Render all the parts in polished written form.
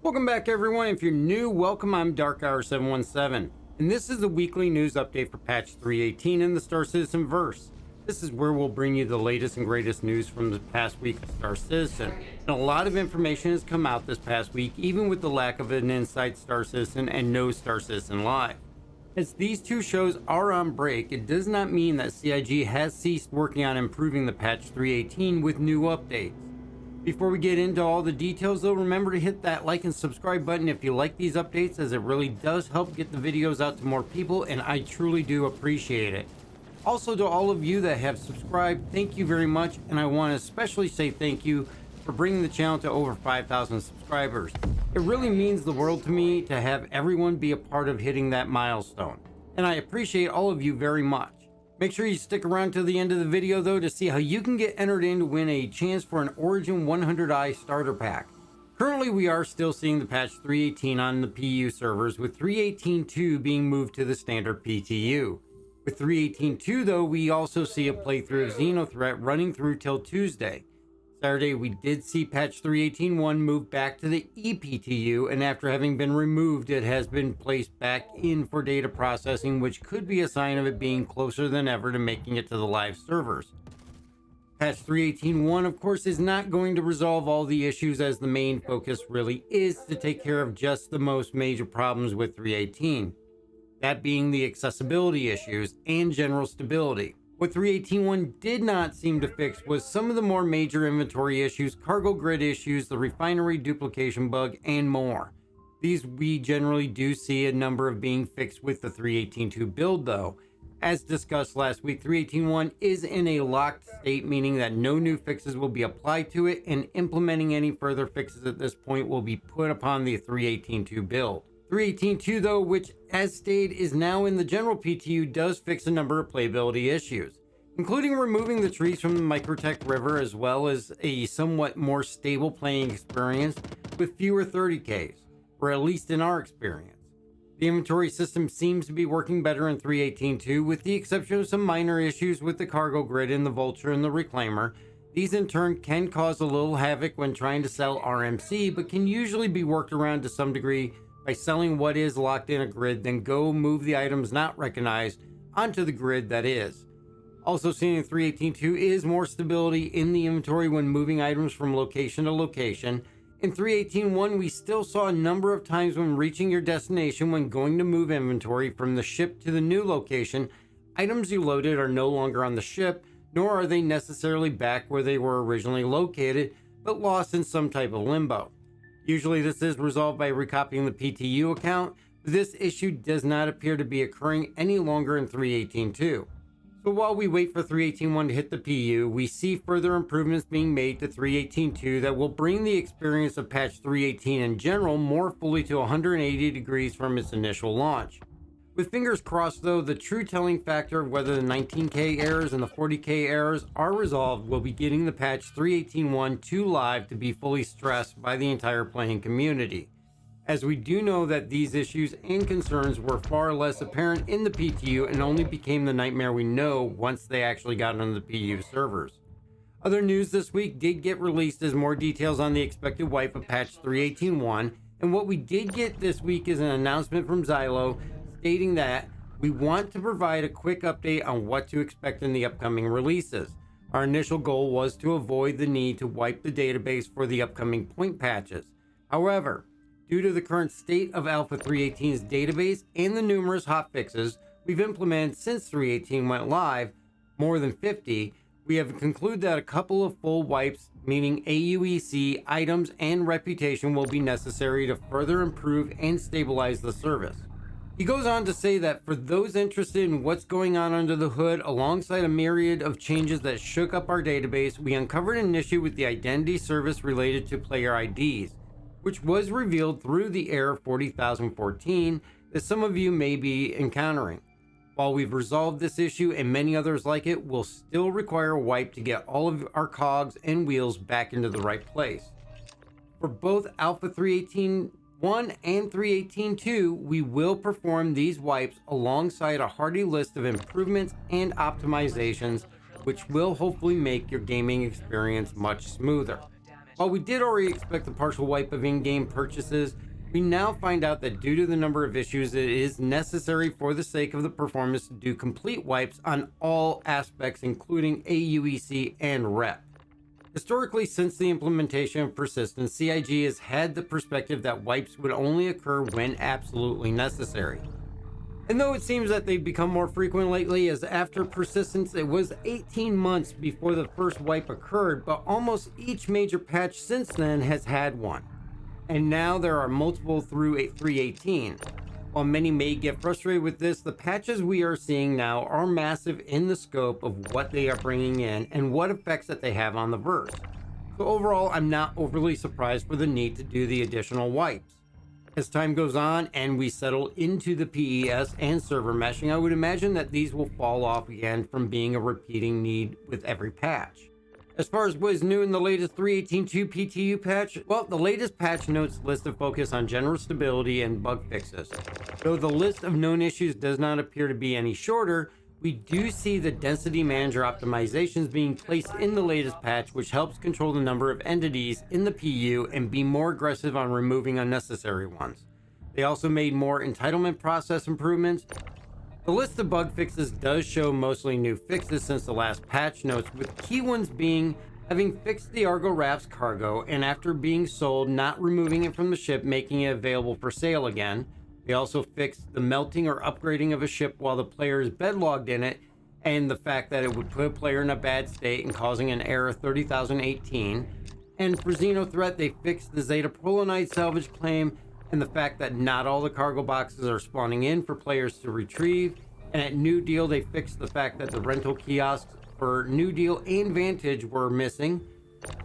Welcome back, everyone. If you're new, welcome. I'm Dark Hour 717, and this is the weekly news update for patch 318 in the Star Citizen verse. This is where we'll bring you the latest and greatest news from the past week of Star Citizen. And a lot of information has come out this past week, even with the lack of an Inside Star Citizen and no Star Citizen Live. As these two shows are on break, it does not mean that CIG has ceased working on improving the patch 318 with new updates. Before we get into all the details though, remember to hit that like and subscribe button if you like these updates, as it really does help get the videos out to more people, and I truly do appreciate it. Also, to all of you that have subscribed, thank you very much, and I want to especially say thank you for bringing the channel to over 5,000 subscribers. It really means the world to me to have everyone be a part of hitting that milestone, and I appreciate all of you very much. Make sure you stick around to the end of the video though to see how you can get entered in to win a chance for an Origin 100i starter pack. Currently we are still seeing the patch 318 on the PU servers, with 318.2 being moved to the standard PTU. With 318.2 though, we also see a playthrough of Xenothreat running through till Tuesday. Saturday we did see patch 318.1 move back to the ePTU, and after having been removed, it has been placed back in for data processing, which could be a sign of it being closer than ever to making it to the live servers. Patch 318.1 of course is not going to resolve all the issues, as the main focus really is to take care of just the most major problems with 318. That being the accessibility issues and general stability. What 318.1 did not seem to fix was some of the more major inventory issues, cargo grid issues, the refinery duplication bug, and more. These we generally do see a number of being fixed with the 318.2 build though. As discussed last week, 318.1 is in a locked state, meaning that no new fixes will be applied to it, and implementing any further fixes at this point will be put upon the 318.2 build. 318.2 though, which as stated is now in the general PTU, does fix a number of playability issues, including removing the trees from the Microtech River, as well as a somewhat more stable playing experience with fewer 30Ks, or at least in our experience. The inventory system seems to be working better in 318.2, with the exception of some minor issues with the cargo grid in the Vulture and the Reclaimer. These in turn can cause a little havoc when trying to sell RMC, but can usually be worked around to some degree by selling what is locked in a grid, then go move the items not recognized onto the grid that is. Also seen in 318.2 is more stability in the inventory when moving items from location to location. In 318.1 we still saw a number of times when reaching your destination, when going to move inventory from the ship to the new location, items you loaded are no longer on the ship, nor are they necessarily back where they were originally located, but lost in some type of limbo. Usually this is resolved by recopying the PTU account, but this issue does not appear to be occurring any longer in 318.2. So while we wait for 318.1 to hit the PU, we see further improvements being made to 318.2 that will bring the experience of patch 318 in general more fully to 180 degrees from its initial launch. With fingers crossed though, the true telling factor of whether the 19K errors and the 40K errors are resolved will be getting the patch 318.1 to live to be fully stressed by the entire playing community, as we do know that these issues and concerns were far less apparent in the PTU and only became the nightmare we know once they actually got on the PU servers. Other news this week did get released as more details on the expected wipe of patch 318.1, and what we did get this week is an announcement from Xylo stating that we want to provide a quick update on what to expect in the upcoming releases. Our initial goal was to avoid the need to wipe the database for the upcoming point patches. However, due to the current state of Alpha 318's database and the numerous hotfixes we've implemented since 318 went live, more than 50, we have concluded that a couple of full wipes, meaning AUEC, items, and reputation, will be necessary to further improve and stabilize the service. He goes on to say that for those interested in what's going on under the hood, alongside a myriad of changes that shook up our database, we uncovered an issue with the identity service related to player IDs, which was revealed through the error 40,014 that some of you may be encountering. While we've resolved this issue and many others like it, we'll still require a wipe to get all of our cogs and wheels back into the right place. For both Alpha 318.1 1 and 3.18.2, we will perform these wipes alongside a hearty list of improvements and optimizations, which will hopefully make your gaming experience much smoother. While we did already expect a partial wipe of in-game purchases, we now find out that due to the number of issues, it is necessary for the sake of the performance to do complete wipes on all aspects, including AUEC and rep. Historically, since the implementation of persistence, CIG has had the perspective that wipes would only occur when absolutely necessary. And though it seems that they've become more frequent lately, as after persistence, it was 18 months before the first wipe occurred, but almost each major patch since then has had one. And now there are multiple through 3.18. While many may get frustrated with this, the patches we are seeing now are massive in the scope of what they are bringing in and what effects that they have on the verse. So overall, I'm not overly surprised for the need to do the additional wipes. As time goes on and we settle into the PES and server meshing, I would imagine that these will fall off again from being a repeating need with every patch. As far as what is new in the latest 3.18.2 PTU patch, well, the latest patch notes list a focus on general stability and bug fixes. Though the list of known issues does not appear to be any shorter, we do see the density manager optimizations being placed in the latest patch, which helps control the number of entities in the PU and be more aggressive on removing unnecessary ones. They also made more entitlement process improvements. The list of bug fixes does show mostly new fixes since the last patch notes, with key ones being having fixed the Argo Raft's cargo and after being sold, not removing it from the ship, making it available for sale again. They also fixed the melting or upgrading of a ship while the player is bedlogged in it, and the fact that it would put a player in a bad state and causing an error 30,018. And for Xeno Threat, they fixed the Zeta Prolonite salvage claim and the fact that not all the cargo boxes are spawning in for players to retrieve. And at New Deal, they fixed the fact that the rental kiosks for New Deal and Vantage were missing.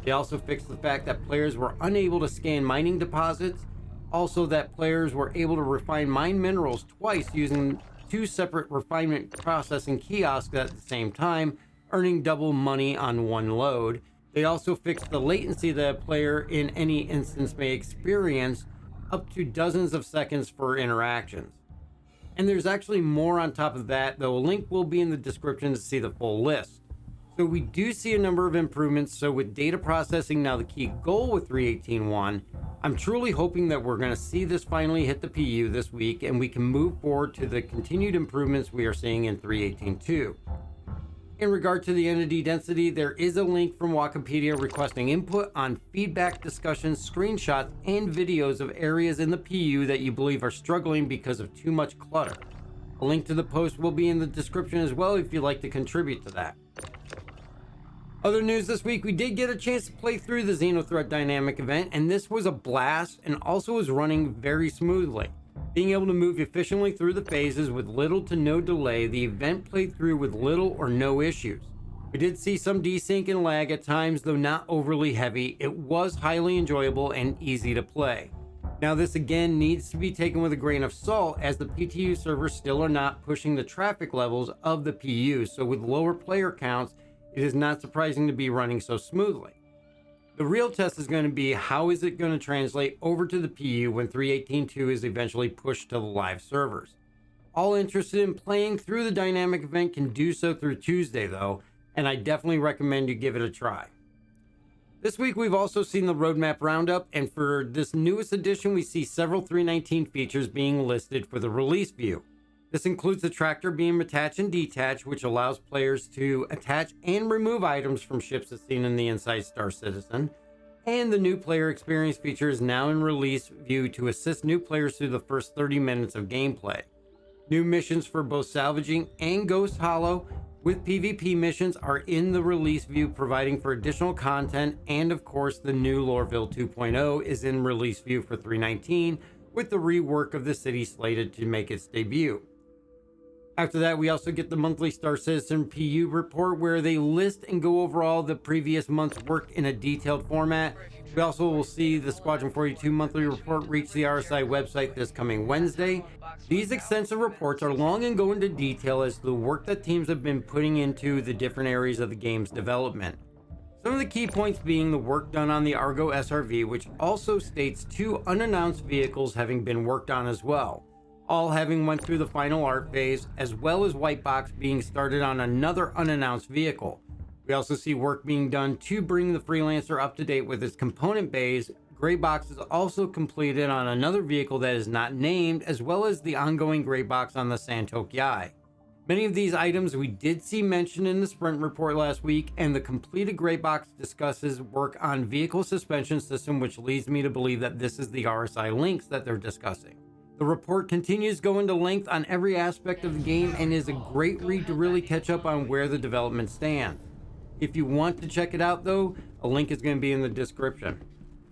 They also fixed the fact that players were unable to scan mining deposits. Also, that players were able to refine mine minerals twice using two separate refinement processing kiosks at the same time, earning double money on one load. They also fixed the latency that a player in any instance may experience, up to dozens of seconds for interactions. And there's actually more on top of that, though a link will be in the description to see the full list. So we do see a number of improvements. So with data processing now the key goal with 3.18.1, I'm truly hoping that we're going to see this finally hit the PU this week and we can move forward to the continued improvements we are seeing in 3.18.2. In regard to the entity density, there is a link from Wikipedia requesting input on feedback, discussions, screenshots, and videos of areas in the PU that you believe are struggling because of too much clutter. A link to the post will be in the description as well if you'd like to contribute to that. Other news this week, we did get a chance to play through the Xenothreat Dynamic event, and this was a blast and also was running very smoothly. Being able to move efficiently through the phases with little to no delay, the event played through with little or no issues. We did see some desync and lag at times, though not overly heavy. It was highly enjoyable and easy to play. Now this again needs to be taken with a grain of salt, as the PTU servers still are not pushing the traffic levels of the PU, so with lower player counts, it is not surprising to be running so smoothly. The real test is going to be how is it going to translate over to the PU when 3.18.2 is eventually pushed to the live servers. All interested in playing through the dynamic event can do so through Tuesday though, and I definitely recommend you give it a try. This week we've also seen the roadmap roundup, and for this newest edition we see several 3.19 features being listed for the release view. This includes the tractor beam attach and detach, which allows players to attach and remove items from ships as seen in the Inside Star Citizen. And the new player experience feature is now in release view to assist new players through the first 30 minutes of gameplay. New missions for both salvaging and Ghost Hollow with PvP missions are in the release view, providing for additional content. And of course, the new Lorville 2.0 is in release view for 3.19 with the rework of the city slated to make its debut. After that, we also get the monthly Star Citizen PU report where they list and go over all the previous month's work in a detailed format. We also will see the Squadron 42 monthly report reach the RSI website this coming Wednesday. These extensive reports are long and go into detail as to the work that teams have been putting into the different areas of the game's development. Some of the key points being the work done on the Argo SRV, which also states 2 unannounced vehicles having been worked on as well, all having went through the final art phase, as well as Whitebox being started on another unannounced vehicle. We also see work being done to bring the Freelancer up to date with its component bays. Graybox is also completed on another vehicle that is not named, as well as the ongoing Graybox on the Santok Yai. Many of these items we did see mentioned in the sprint report last week, and the completed Graybox discusses work on vehicle suspension system, which leads me to believe that this is the RSI links that they're discussing. The report continues to go into length on every aspect of the game and is a great read to really catch up on where the development stands. If you want to check it out though, a link is going to be in the description.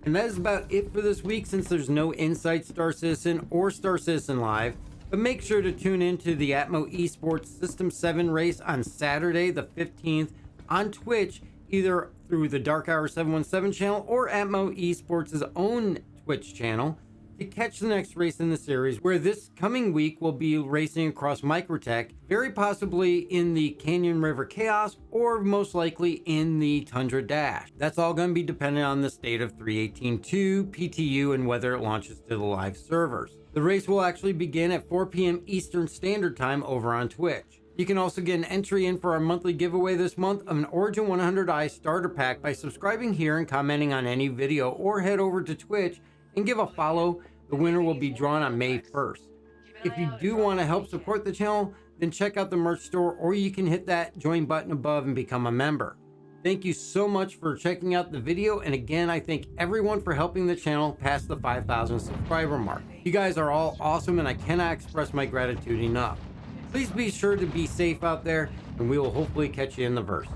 And that is about it for this week, since there's no Inside Star Citizen or Star Citizen Live. But make sure to tune in to the Atmo Esports System 7 race on Saturday the 15th on Twitch, either through the Dark Hour 717 channel or Atmo Esports' own Twitch channel, to catch the next race in the series, where this coming week will be racing across Microtech, very possibly in the Canyon River Chaos, or most likely in the Tundra Dash. That's all going to be dependent on the state of 3.18.2 PTU and whether it launches to the live servers. The race will actually begin at 4 p.m. Eastern Standard Time over on Twitch. You can also get an entry in for our monthly giveaway this month of an Origin 100i starter pack by subscribing here and commenting on any video, or head over to Twitch and give a follow. The winner will be drawn on May 1st. If you do want to help support the channel, then check out the merch store, or you can hit that join button above and become a member. Thank you so much for checking out the video, and again, I thank everyone for helping the channel past the 5,000 subscriber mark. You guys are all awesome, and I cannot express my gratitude enough. Please be sure to be safe out there, and we will hopefully catch you in the verse.